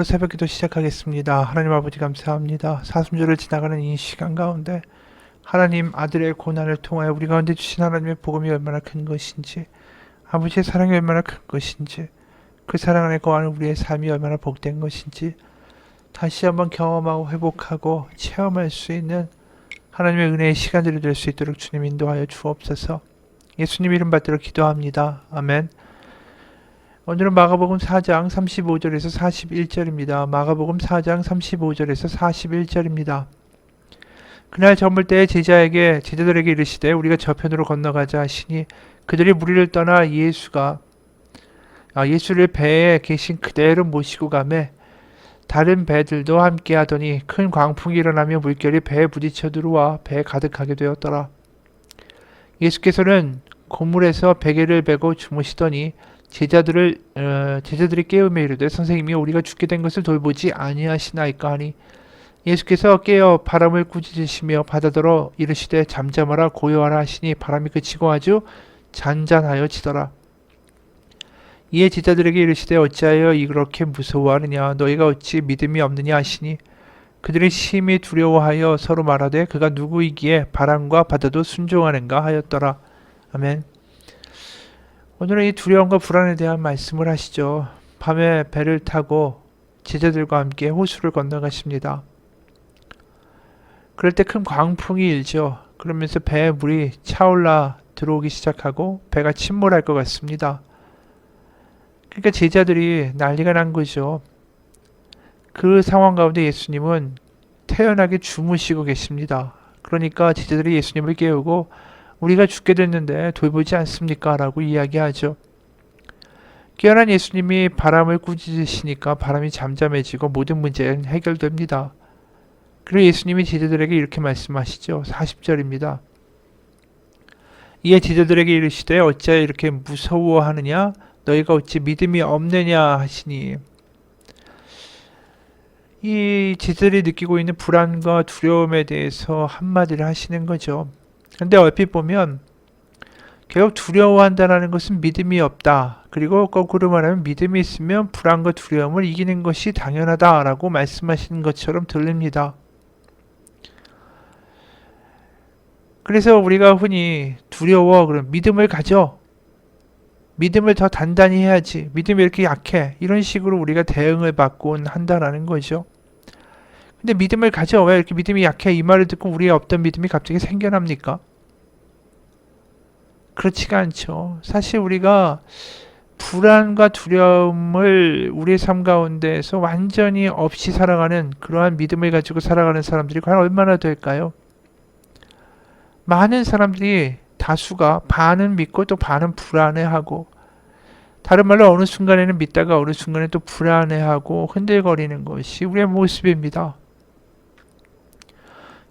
마음으로 새벽기도 시작하겠습니다. 하나님 아버지 감사합니다. 사순절을 지나가는 이 시간 가운데 하나님 아들의 고난을 통하여 우리 가운데 주신 하나님의 복음이 얼마나 큰 것인지, 아버지의 사랑이 얼마나 큰 것인지, 그 사랑 안에 거하는 우리의 삶이 얼마나 복된 것인지 다시 한번 경험하고 회복하고 체험할 수 있는 하나님의 은혜의 시간들이 될 수 있도록 주님 인도하여 주옵소서. 예수님 이름 받들어 기도합니다. 아멘. 오늘은 마가복음 4장 35절에서 41절입니다. 마가복음 4장 35절에서 41절입니다. 그날 저물 때에 제자들에게 이르시되 우리가 저편으로 건너가자 하시니 그들이 무리를 떠나 예수를 배에 계신 그대로 모시고 가매 다른 배들도 함께 하더니 큰 광풍이 일어나며 물결이 배에 부딪혀 들어와 배에 가득하게 되었더라. 예수께서는 고물에서 베개를 베고 주무시더니 제자들이 깨우며 이르되 선생님이 우리가 죽게 된 것을 돌보지 아니하시나이까 하니 예수께서 깨어 바람을 꾸짖으시며 바다더러 이르시되 잠잠하라 고요하라 하시니 바람이 그치고 아주 잔잔하여지더라. 이에 제자들에게 이르시되 어찌하여 이렇게 무서워하느냐 너희가 어찌 믿음이 없느냐 하시니 그들이 심히 두려워하여 서로 말하되 그가 누구이기에 바람과 바다도 순종하는가 하였더라. 아멘. 오늘은 이 두려움과 불안에 대한 말씀을 하시죠. 밤에 배를 타고 제자들과 함께 호수를 건너가십니다. 그럴 때 큰 광풍이 일죠. 그러면서 배에 물이 차올라 들어오기 시작하고 배가 침몰할 것 같습니다. 그러니까 제자들이 난리가 난 거죠. 그 상황 가운데 예수님은 태연하게 주무시고 계십니다. 그러니까 제자들이 예수님을 깨우고 우리가 죽게 됐는데 돌보지 않습니까? 라고 이야기하죠. 깨어난 예수님이 바람을 꾸짖으시니까 바람이 잠잠해지고 모든 문제는 해결됩니다. 그리고 예수님이 제자들에게 이렇게 말씀하시죠. 40절입니다. 이에 제자들에게 이르시되 어찌하여 이렇게 무서워하느냐 너희가 어찌 믿음이 없느냐 하시니 이 제자들이 느끼고 있는 불안과 두려움에 대해서 한마디를 하시는 거죠. 근데 얼핏 보면 결국 두려워한다는 것은 믿음이 없다. 그리고 거꾸로 말하면 믿음이 있으면 불안과 두려움을 이기는 것이 당연하다라고 말씀하시는 것처럼 들립니다. 그래서 우리가 흔히 두려워 그럼 믿음을 가져. 믿음을 더 단단히 해야지. 믿음이 이렇게 약해. 이런 식으로 우리가 대응을 받곤 한다라는 거죠. 근데 믿음을 가져. 왜 이렇게 믿음이 약해? 이 말을 듣고 우리의 없던 믿음이 갑자기 생겨납니까? 그렇지가 않죠. 사실 우리가 불안과 두려움을 우리의 삶 가운데에서 완전히 없이 살아가는 그러한 믿음을 가지고 살아가는 사람들이 과연 얼마나 될까요? 많은 사람들이 다수가 반은 믿고 또 반은 불안해하고 다른 말로 어느 순간에는 믿다가 어느 순간에 또 불안해하고 흔들거리는 것이 우리의 모습입니다.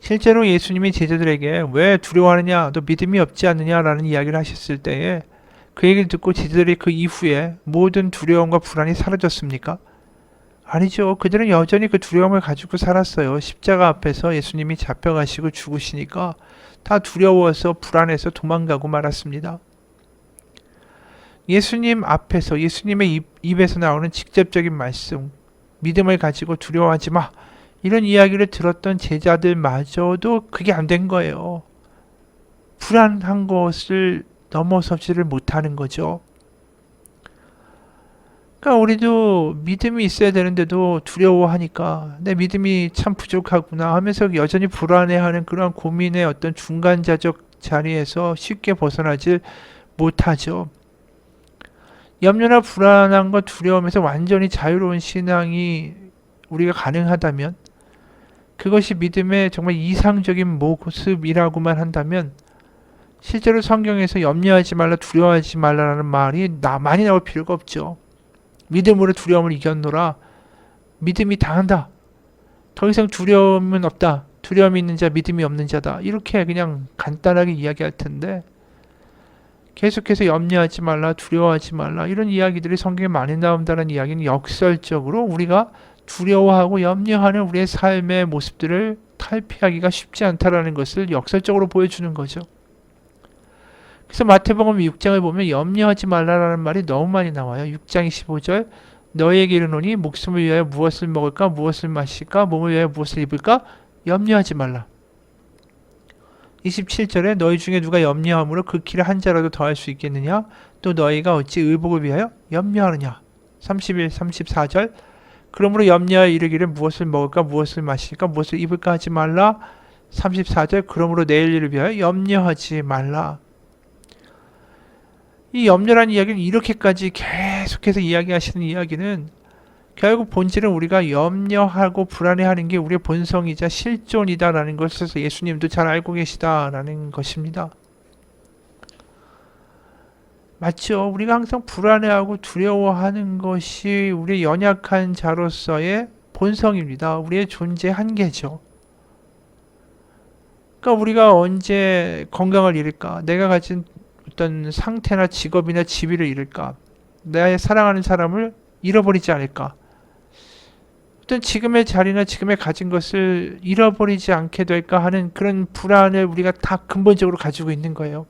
실제로 예수님이 제자들에게 왜 두려워하느냐 너 믿음이 없지 않느냐라는 이야기를 하셨을 때에 그 얘기를 듣고 제자들이 그 이후에 모든 두려움과 불안이 사라졌습니까? 아니죠. 그들은 여전히 그 두려움을 가지고 살았어요. 십자가 앞에서 예수님이 잡혀가시고 죽으시니까 다 두려워서 불안해서 도망가고 말았습니다. 예수님 앞에서 예수님의 입에서 나오는 직접적인 말씀 믿음을 가지고 두려워하지 마 이런 이야기를 들었던 제자들마저도 그게 안 된 거예요. 불안한 것을 넘어서지를 못하는 거죠. 그러니까 우리도 믿음이 있어야 되는데도 두려워하니까 내 믿음이 참 부족하구나 하면서 여전히 불안해하는 그런 고민의 어떤 중간자적 자리에서 쉽게 벗어나지 못하죠. 염려나 불안함과 두려움에서 완전히 자유로운 신앙이 우리가 가능하다면 그것이 믿음의 정말 이상적인 모습이라고만 한다면 실제로 성경에서 염려하지 말라 두려워하지 말라라는 말이 많이 나올 필요가 없죠. 믿음으로 두려움을 이겼노라. 믿음이 당한다. 더 이상 두려움은 없다. 두려움이 있는 자 믿음이 없는 자다. 이렇게 그냥 간단하게 이야기할 텐데 계속해서 염려하지 말라 두려워하지 말라 이런 이야기들이 성경에 많이 나온다는 이야기는 역설적으로 우리가 두려워하고 염려하는 우리의 삶의 모습들을 탈피하기가 쉽지 않다라는 것을 역설적으로 보여주는 거죠. 그래서 마태복음 6장을 보면 염려하지 말라라는 말이 너무 많이 나와요. 6장 25절 너희에게 이르노니 목숨을 위하여 무엇을 먹을까 무엇을 마실까 몸을 위하여 무엇을 입을까 염려하지 말라. 27절에 너희 중에 누가 염려함으로 그 키를 한 자라도 더할 수 있겠느냐? 또 너희가 어찌 의복을 위하여 염려하느냐? 31, 34절 그러므로 염려하여 이르기를 무엇을 먹을까 무엇을 마실까 무엇을 입을까 하지 말라. 34절 그러므로 내일 일을 위하여 염려하지 말라. 이 염려라는 이야기를 이렇게까지 계속해서 이야기하시는 이야기는 결국 본질은 우리가 염려하고 불안해하는 게 우리의 본성이자 실존이다라는 것을 예수님도 잘 알고 계시다라는 것입니다. 맞죠? 우리가 항상 불안해하고 두려워하는 것이 우리의 연약한 자로서의 본성입니다. 우리의 존재 한계죠. 그러니까 우리가 언제 건강을 잃을까? 내가 가진 어떤 상태나 직업이나 지위를 잃을까? 내 사랑하는 사람을 잃어버리지 않을까? 어떤 지금의 자리나 지금의 가진 것을 잃어버리지 않게 될까 하는 그런 불안을 우리가 다 근본적으로 가지고 있는 거예요.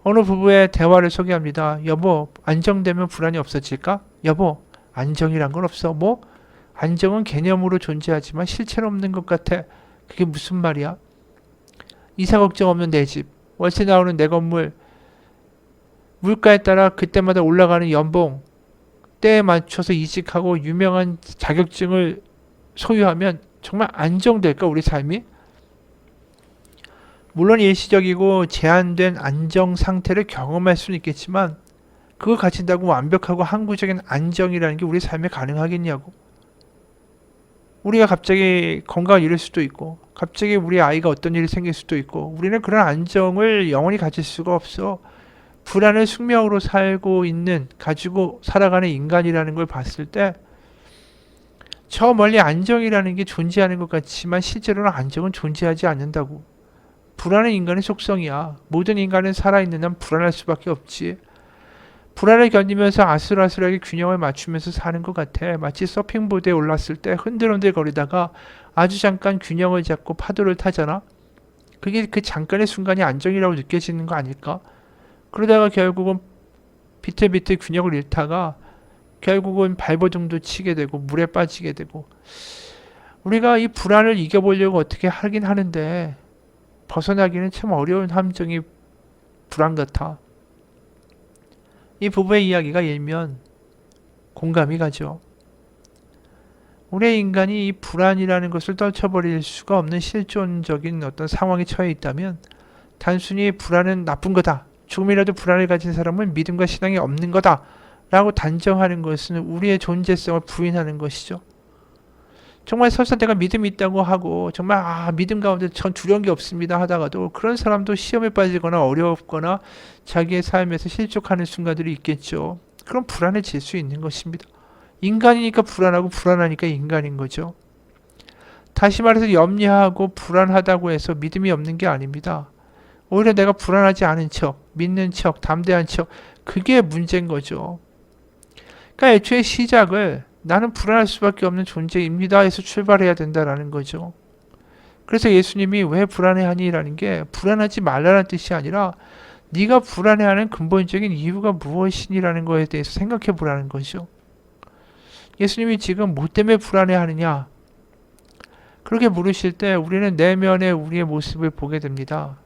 어느 부부의 대화를 소개합니다. 여보, 안정되면 불안이 없어질까? 여보, 안정이란 건 없어. 뭐? 안정은 개념으로 존재하지만 실체는 없는 것 같아. 그게 무슨 말이야? 이사 걱정 없는 내 집, 월세 나오는 내 건물, 물가에 따라 그때마다 올라가는 연봉, 때에 맞춰서 이직하고 유명한 자격증을 소유하면 정말 안정될까 우리 삶이? 물론 일시적이고 제한된 안정 상태를 경험할 수는 있겠지만 그걸 가진다고 완벽하고 항구적인 안정이라는 게 우리 삶에 가능하겠냐고. 우리가 갑자기 건강을 잃을 수도 있고 갑자기 우리 아이가 어떤 일이 생길 수도 있고 우리는 그런 안정을 영원히 가질 수가 없어. 불안을 숙명으로 살고 있는 가지고 살아가는 인간이라는 걸 봤을 때 저 멀리 안정이라는 게 존재하는 것 같지만 실제로는 안정은 존재하지 않는다고. 불안은 인간의 속성이야. 모든 인간은 살아있는 한 불안할 수밖에 없지. 불안을 견디면서 아슬아슬하게 균형을 맞추면서 사는 것 같아. 마치 서핑보드에 올랐을 때 흔들흔들 거리다가 아주 잠깐 균형을 잡고 파도를 타잖아. 그게 그 잠깐의 순간이 안정이라고 느껴지는 거 아닐까? 그러다가 결국은 비틀비틀 균형을 잃다가 결국은 발버둥도 치게 되고 물에 빠지게 되고. 우리가 이 불안을 이겨보려고 어떻게 하긴 하는데 벗어나기는 참 어려운 함정이 불안 같아. 이 부부의 이야기가 일면 공감이 가죠. 우리 인간이 이 불안이라는 것을 떨쳐버릴 수가 없는 실존적인 어떤 상황에 처해 있다면 단순히 불안은 나쁜 거다. 조금이라도 불안을 가진 사람은 믿음과 신앙이 없는 거다. 라고 단정하는 것은 우리의 존재성을 부인하는 것이죠. 정말 설사 내가 믿음이 있다고 하고 정말 믿음 가운데 전 두려운 게 없습니다 하다가도 그런 사람도 시험에 빠지거나 어렵거나 자기의 삶에서 실족하는 순간들이 있겠죠. 그럼 불안해질 수 있는 것입니다. 인간이니까 불안하고 불안하니까 인간인 거죠. 다시 말해서 염려하고 불안하다고 해서 믿음이 없는 게 아닙니다. 오히려 내가 불안하지 않은 척, 믿는 척, 담대한 척 그게 문제인 거죠. 그러니까 애초에 시작을 나는 불안할 수밖에 없는 존재입니다 해서 출발해야 된다라는 거죠. 그래서 예수님이 왜 불안해하니? 라는 게 불안하지 말라는 뜻이 아니라 네가 불안해하는 근본적인 이유가 무엇이니라는 거에 대해서 생각해 보라는 거죠. 예수님이 지금 뭐 때문에 불안해하느냐? 그렇게 물으실 때 우리는 내면의 우리의 모습을 보게 됩니다.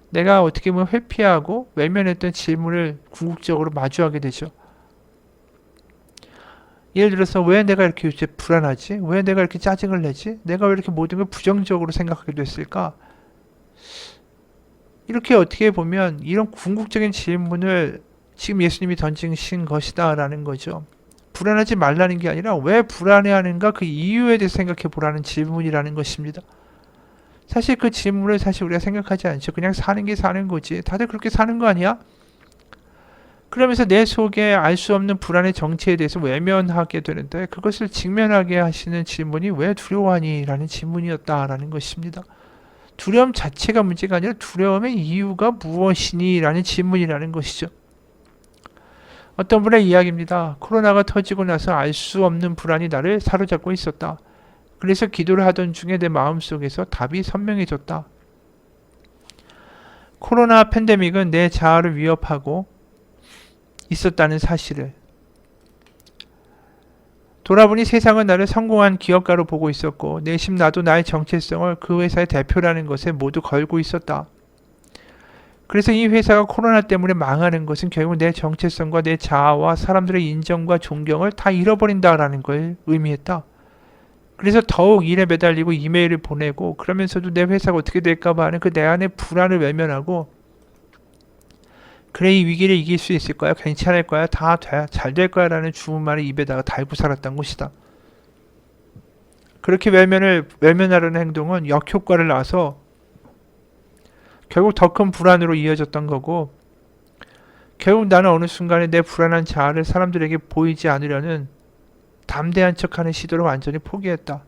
내가 어떻게 보면 회피하고 외면했던 질문을 궁극적으로 마주하게 되죠. 예를 들어서 왜 내가 이렇게 요새 불안하지? 왜 내가 이렇게 짜증을 내지? 내가 왜 이렇게 모든 걸 부정적으로 생각하게 됐을까? 이렇게 어떻게 보면 이런 궁극적인 질문을 지금 예수님이 던지신 것이다 라는 거죠. 불안하지 말라는 게 아니라 왜 불안해하는가 그 이유에 대해서 생각해 보라는 질문이라는 것입니다. 사실 그 질문을 사실 우리가 생각하지 않죠. 그냥 사는 게 사는 거지. 다들 그렇게 사는 거 아니야? 그러면서 내 속에 알 수 없는 불안의 정체에 대해서 외면하게 되는데 그것을 직면하게 하시는 질문이 왜 두려워하니? 라는 질문이었다라는 것입니다. 두려움 자체가 문제가 아니라 두려움의 이유가 무엇이니? 라는 질문이라는 것이죠. 어떤 분의 이야기입니다. 코로나가 터지고 나서 알 수 없는 불안이 나를 사로잡고 있었다. 그래서 기도를 하던 중에 내 마음속에서 답이 선명해졌다. 코로나 팬데믹은 내 자아를 위협하고 있었다는 사실을. 돌아보니 세상은 나를 성공한 기업가로 보고 있었고 내심 나도 나의 정체성을 그 회사의 대표라는 것에 모두 걸고 있었다. 그래서 이 회사가 코로나 때문에 망하는 것은 결국 내 정체성과 내 자아와 사람들의 인정과 존경을 다 잃어버린다라는 걸 의미했다. 그래서 더욱 일에 매달리고 이메일을 보내고 그러면서도 내 회사가 어떻게 될까봐 하는 그 내 안의 불안을 외면하고 그래 이 위기를 이길 수 있을 거야 괜찮을 거야 다 잘 될 거야 라는 주문만을 입에다가 달고 살았던 것이다. 그렇게 외면하려는 행동은 역효과를 낳아서 결국 더 큰 불안으로 이어졌던 거고 결국 나는 어느 순간에 내 불안한 자아를 사람들에게 보이지 않으려는 담대한 척하는 시도를 완전히 포기했다.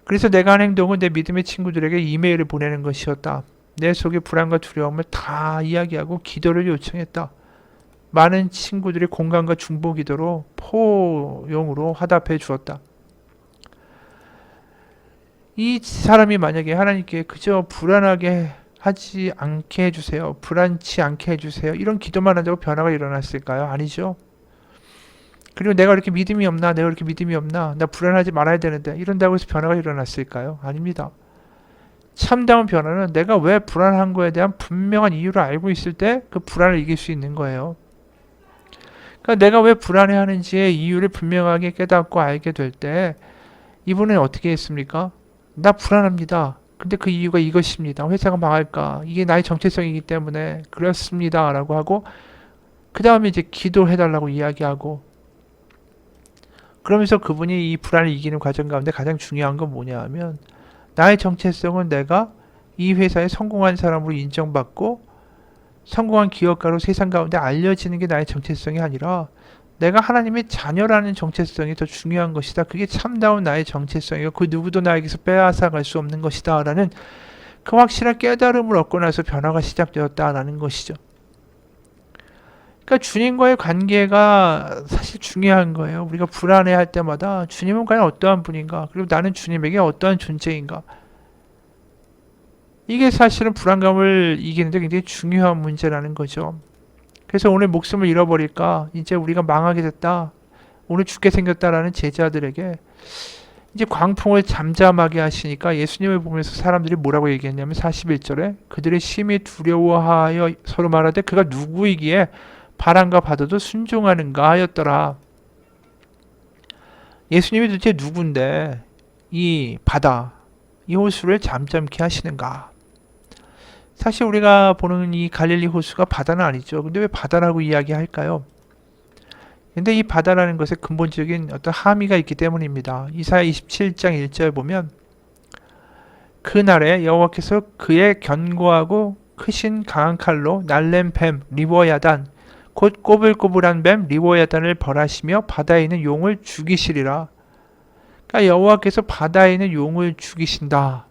그래서 내가 한 행동은 내 믿음의 친구들에게 이메일을 보내는 것이었다. 내 속의 불안과 두려움을 다 이야기하고 기도를 요청했다. 많은 친구들이 공감과 중보 기도로 포용으로 화답해 주었다. 이 사람이 만약에 하나님께 그저 불안하게 하지 않게 해주세요. 불안치 않게 해주세요. 이런 기도만 한다고 변화가 일어났을까요? 아니죠. 그리고 내가 이렇게 믿음이 없나? 내가 이렇게 믿음이 없나? 나 불안하지 말아야 되는데 이런다고 해서 변화가 일어났을까요? 아닙니다. 참다운 변화는 내가 왜 불안한 거에 대한 분명한 이유를 알고 있을 때 그 불안을 이길 수 있는 거예요. 그러니까 내가 왜 불안해하는지의 이유를 분명하게 깨닫고 알게 될 때 이분은 어떻게 했습니까? 나 불안합니다. 근데 그 이유가 이것입니다. 회사가 망할까? 이게 나의 정체성이기 때문에 그렇습니다. 라고 하고 그 다음에 이제 기도해달라고 이야기하고 그러면서 그분이 이 불안을 이기는 과정 가운데 가장 중요한 건 뭐냐 하면 나의 정체성은 내가 이 회사에 성공한 사람으로 인정받고 성공한 기업가로 세상 가운데 알려지는 게 나의 정체성이 아니라 내가 하나님의 자녀라는 정체성이 더 중요한 것이다. 그게 참다운 나의 정체성이고 그 누구도 나에게서 빼앗아갈 수 없는 것이다. 라는 그 확실한 깨달음을 얻고 나서 변화가 시작되었다라는 것이죠. 그러니까 주님과의 관계가 사실 중요한 거예요. 우리가 불안해할 때마다 주님은 과연 어떠한 분인가? 그리고 나는 주님에게 어떠한 존재인가? 이게 사실은 불안감을 이기는데 굉장히 중요한 문제라는 거죠. 그래서 오늘 목숨을 잃어버릴까? 이제 우리가 망하게 됐다. 오늘 죽게 생겼다라는 제자들에게 이제 광풍을 잠잠하게 하시니까 예수님을 보면서 사람들이 뭐라고 얘기했냐면 41절에 그들이 심히 두려워하여 서로 말하되 그가 누구이기에 바람과 바다도 순종하는가 하였더라. 예수님이 도대체 누군데 이 바다, 이 호수를 잠잠케 하시는가? 사실 우리가 보는 이 갈릴리 호수가 바다는 아니죠. 근데 왜 바다라고 이야기할까요? 근데 이 바다라는 것에 근본적인 어떤 함의가 있기 때문입니다. 이사야 27장 1절 보면 그날에 여호와께서 그의 견고하고 크신 강한 칼로 날랜 뱀 리워야단 곧 꼬불꼬불한 뱀 리워야단을 벌하시며 바다에 있는 용을 죽이시리라. 그러니까 여호와께서 바다에 있는 용을 죽이신다.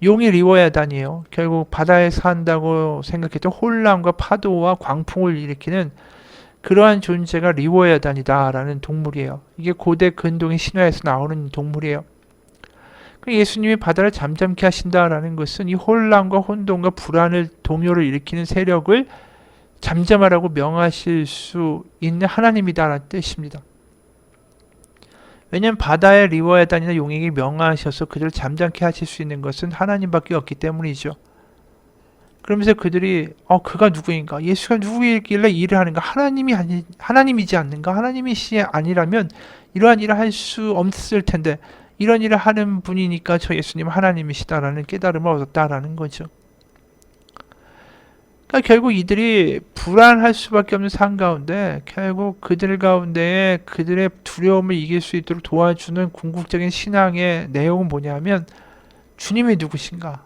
용이 리워야단이에요. 결국 바다에 산다고 생각했던 혼란과 파도와 광풍을 일으키는 그러한 존재가 리워야단이다라는 동물이에요. 이게 고대 근동의 신화에서 나오는 동물이에요. 예수님이 바다를 잠잠케 하신다라는 것은 이 혼란과 혼돈과 불안을 동요를 일으키는 세력을 잠잠하라고 명하실 수 있는 하나님이다라는 뜻입니다. 왜냐하면 바다의 리워야단이나 용에게 명하셔서 그들을 잠잠케 하실 수 있는 것은 하나님밖에 없기 때문이죠. 그러면서 그들이 그가 누구인가? 예수가 누구이길래 일을 하는가? 하나님이지 않는가? 하나님이시 아니라면 이러한 일을 할 수 없을 텐데 이런 일을 하는 분이니까 저 예수님은 하나님이시다라는 깨달음을 얻었다라는 거죠. 그러니까 결국 이들이 불안할 수밖에 없는 상황 가운데 결국 그들 가운데에 그들의 두려움을 이길 수 있도록 도와주는 궁극적인 신앙의 내용은 뭐냐면 주님이 누구신가?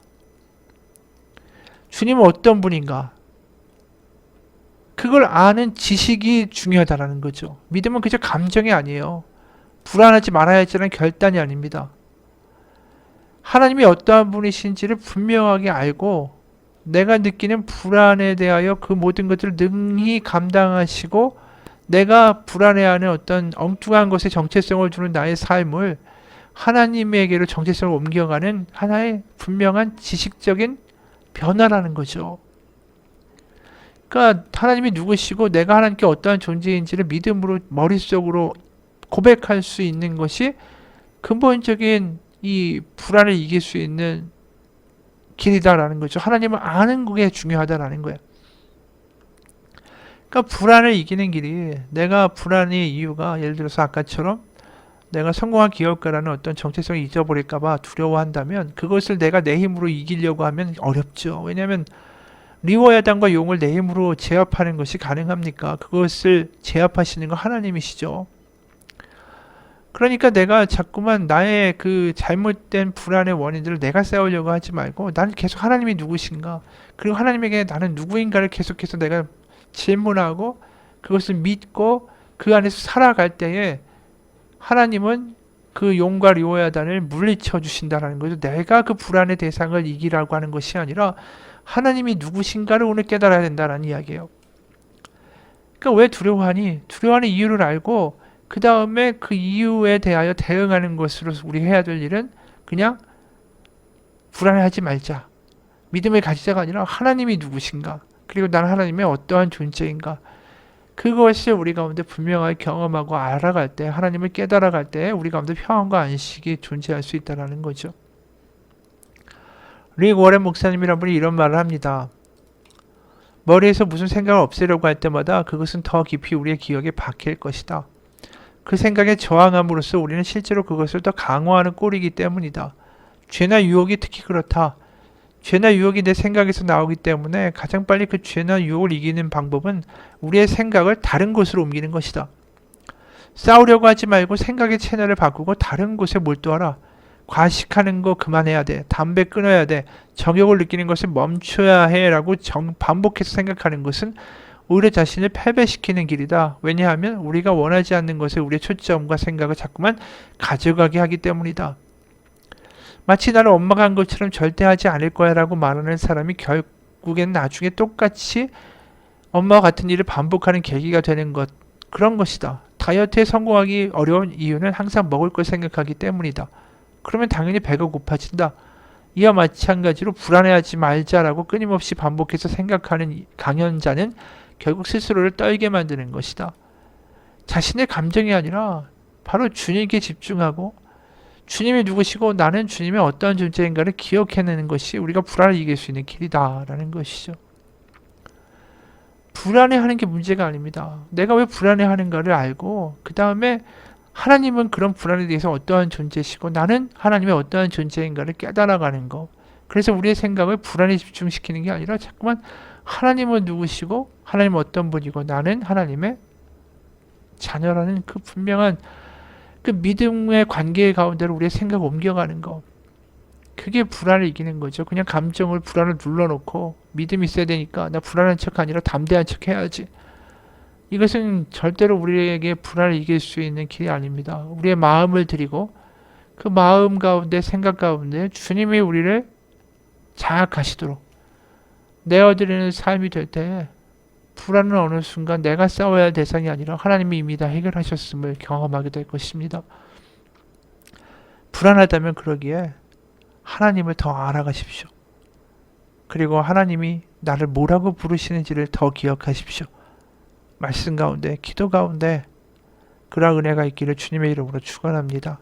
주님은 어떤 분인가? 그걸 아는 지식이 중요하다라는 거죠. 믿음은 그저 감정이 아니에요. 불안하지 말아야 할지라는 결단이 아닙니다. 하나님이 어떠한 분이신지를 분명하게 알고 내가 느끼는 불안에 대하여 그 모든 것들을 능히 감당하시고 내가 불안해하는 어떤 엉뚱한 것에 정체성을 두는 나의 삶을 하나님에게로 정체성을 옮겨가는 하나의 분명한 지식적인 변화라는 거죠. 그러니까 하나님이 누구시고 내가 하나님께 어떠한 존재인지를 믿음으로 머릿속으로 고백할 수 있는 것이 근본적인 이 불안을 이길 수 있는 길이다라는 거죠. 하나님을 아는 게 중요하다라는 거예요. 그러니까 불안을 이기는 길이, 내가 불안의 이유가 예를 들어서 아까처럼 내가 성공한 기업가라는 어떤 정체성을 잊어버릴까봐 두려워한다면 그것을 내가 내 힘으로 이기려고 하면 어렵죠. 왜냐하면 리워야단과 용을 내 힘으로 제압하는 것이 가능합니까? 그것을 제압하시는 건 하나님이시죠. 그러니까 내가 자꾸만 나의 그 잘못된 불안의 원인들을 내가 쌓으려고 하지 말고 나는 계속 하나님이 누구신가, 그리고 하나님에게 나는 누구인가를 계속해서 내가 질문하고 그것을 믿고 그 안에서 살아갈 때에 하나님은 그 용과 리오야단을 물리쳐 주신다는 거죠. 내가 그 불안의 대상을 이기라고 하는 것이 아니라 하나님이 누구신가를 오늘 깨달아야 된다는 이야기예요. 그러니까 왜 두려워하니? 두려워하는 이유를 알고 그 다음에 그 이유에 대하여 대응하는 것으로 우리 해야 될 일은 그냥 불안해하지 말자. 믿음을 가지자가 아니라 하나님이 누구신가? 그리고 나는 하나님의 어떠한 존재인가? 그것을 우리 가운데 분명하게 경험하고 알아갈 때, 하나님을 깨달아갈 때 우리 가운데 평안과 안식이 존재할 수 있다는 거죠. 릭 워렌 목사님이란 분이 이런 말을 합니다. 머리에서 무슨 생각을 없애려고 할 때마다 그것은 더 깊이 우리의 기억에 박힐 것이다. 그 생각에 저항함으로써 우리는 실제로 그것을 더 강화하는 꼴이기 때문이다. 죄나 유혹이 특히 그렇다. 죄나 유혹이 내 생각에서 나오기 때문에 가장 빨리 그 죄나 유혹을 이기는 방법은 우리의 생각을 다른 곳으로 옮기는 것이다. 싸우려고 하지 말고 생각의 채널을 바꾸고 다른 곳에 몰두하라. 과식하는 거 그만해야 돼. 담배 끊어야 돼. 정욕을 느끼는 것을 멈춰야 해 라고 반복해서 생각하는 것은 오히려 자신을 패배시키는 길이다. 왜냐하면 우리가 원하지 않는 것에 우리의 초점과 생각을 자꾸만 가져가게 하기 때문이다. 마치 나를 엄마가 한 것처럼 절대 하지 않을 거야 라고 말하는 사람이 결국엔 나중에 똑같이 엄마와 같은 일을 반복하는 계기가 되는 것, 그런 것이다. 다이어트에 성공하기 어려운 이유는 항상 먹을 걸 생각하기 때문이다. 그러면 당연히 배가 고파진다. 이와 마찬가지로 불안해하지 말자라고 끊임없이 반복해서 생각하는 강연자는 결국 스스로를 떨게 만드는 것이다. 자신의 감정이 아니라 바로 주님께 집중하고 주님이 누구시고 나는 주님의 어떠한 존재인가를 기억해내는 것이 우리가 불안을 이길 수 있는 길이다라는 것이죠. 불안해하는 게 문제가 아닙니다. 내가 왜 불안해하는가를 알고 그 다음에 하나님은 그런 불안에 대해서 어떠한 존재시고 나는 하나님의 어떠한 존재인가를 깨달아가는 거. 그래서 우리의 생각을 불안에 집중시키는 게 아니라 자꾸만 하나님은 누구시고 하나님은 어떤 분이고 나는 하나님의 자녀라는 그 분명한 그 믿음의 관계 가운데로 우리의 생각을 옮겨가는 거. 그게 불안을 이기는 거죠. 그냥 감정을 불안을 눌러놓고 믿음이 있어야 되니까 나 불안한 척 아니라 담대한 척 해야지. 이것은 절대로 우리에게 불안을 이길 수 있는 길이 아닙니다. 우리의 마음을 드리고 그 마음 가운데 생각 가운데 주님이 우리를 장악하시도록 내어드리는 삶이 될 때 불안은 어느 순간 내가 싸워야 할 대상이 아니라 하나님이 이미 다 해결하셨음을 경험하게 될 것입니다. 불안하다면 그러기에 하나님을 더 알아가십시오. 그리고 하나님이 나를 뭐라고 부르시는지를 더 기억하십시오. 말씀 가운데, 기도 가운데 그러한 은혜가 있기를 주님의 이름으로 축원합니다.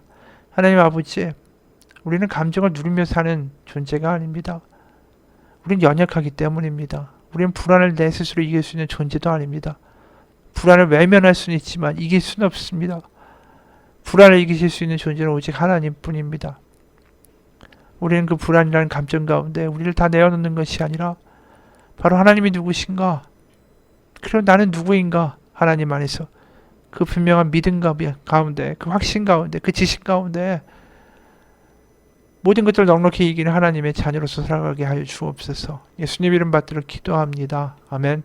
하나님 아버지, 우리는 감정을 누리며 사는 존재가 아닙니다. 우리는 연약하기 때문입니다. 우리는 불안을 내 스스로 이길 수 있는 존재도 아닙니다. 불안을 외면할 수는 있지만 이길 수는 없습니다. 불안을 이기실 수 있는 존재는 오직 하나님뿐입니다. 우리는 그 불안이라는 감정 가운데 우리를 다 내어놓는 것이 아니라 바로 하나님이 누구신가? 그리고 나는 누구인가? 하나님 안에서 그 분명한 믿음 가운데, 그 확신 가운데, 그 지식 가운데 모든 것들을 넉넉히 이기는 하나님의 자녀로서 살아가게 하여 주옵소서. 예수님 이름 받들어 기도합니다. 아멘.